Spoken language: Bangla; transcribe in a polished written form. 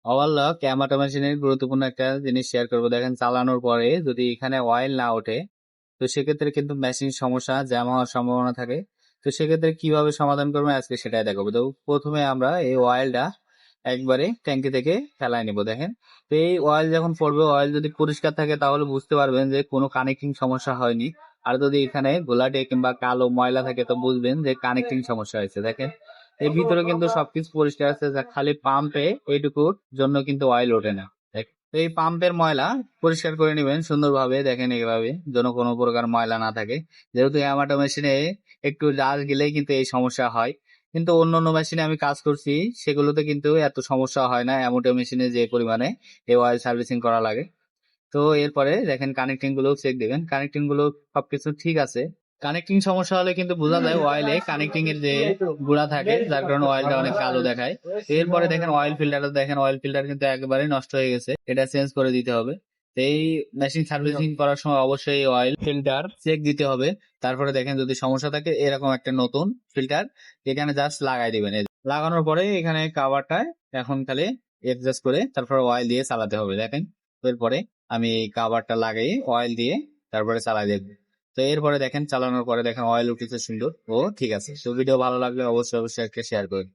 ওভারলক অ্যামাটো মেশিনের গুরুত্বপূর্ণ একটা জিনিস শেয়ার করবো। দেখেন চালানোর পরে যদি এখানে অয়েল না ওঠে, তো সেক্ষেত্রে কিন্তু মেশিন সমস্যা জ্যাম হওয়ার সম্ভাবনা থাকে। তো সেক্ষেত্রে কিভাবে সমাধান করবো আজকে সেটাই দেখাবো। তো প্রথমে আমরা এই অয়েলটা একবারে ট্যাঙ্কি থেকে ফেলাই নিব। দেখেন, তো এই অয়েল যখন পড়বে, অয়েল যদি পরিষ্কার থাকে তাহলে বুঝতে পারবেন যে কোনো কানেক্টিং সমস্যা হয়নি। আর যদি এখানে গোলাটে কিংবা কালো ময়লা থাকে তো বুঝবেন যে কানেক্টিং সমস্যা হয়েছে। দেখেন, এর ভিতরে কিন্তু সবকিছু পরিষ্কার আছে, যা খালি পাম্পে এইটুকুর জন্য কিন্তু অয়েল ওঠে না। তো এই পাম্পের ময়লা পরিষ্কার করে নেবেন সুন্দরভাবে। দেখেন এইভাবে, যেন কোনো প্রকার ময়লা না থাকে। যেহেতু অ্যামাটো মেশিনে একটু ডাস্ট গেলেই কিন্তু এই সমস্যা হয়, কিন্তু অন্য অন্য মেশিনে আমি কাজ করছি, সেগুলোতে কিন্তু এত সমস্যা হয় না অ্যামাটো মেশিনে যে পরিমাণে এই অয়েল সার্ভিসিং করা লাগে। তো এরপরে দেখেন কানেক্টিং গুলো চেক দিবেন, কানেক্টিং গুলো সবকিছু ঠিক আছে। কানেক্টিং সমস্যা হলে কিন্তু বোঝা যায় অয়েলে কানেক্টিং এর যে গুঁড়া থাকে, যার কারণে অয়েলটা অনেক কালো দেখায়। এরপরে দেখেন অয়েল ফিল্টার, দেখেন অয়েল ফিল্টার কিন্তু একেবারে নষ্ট হয়ে গেছে, এটা চেঞ্জ করে দিতে হবে। তো এই মেশিন সার্ভিসিং করার সময় অবশ্যই অয়েল ফিল্টার চেক দিতে হবে। তারপরে দেখেন যদি সমস্যা থাকে, এরকম একটা নতুন ফিল্টার এখানে জাস্ট লাগাই দিবেন। লাগানোর পরে এখানে কাভারটায় এখন খালি অ্যাডজাস্ট করে তারপরে অয়েল দিয়ে চালাতে হবে। দেখেন, এরপরে আমি এই কাভারটা লাগিয়ে অয়েল দিয়ে তারপরে চালাই দেখবো। তো এরপরে দেখেন চালানোর পরে দেখেন অয়েল উঠেছে সুন্দর, ও ঠিক আছে। তো ভিডিও ভালো লাগলে অবশ্যই অবশ্যই একটা শেয়ার করুন।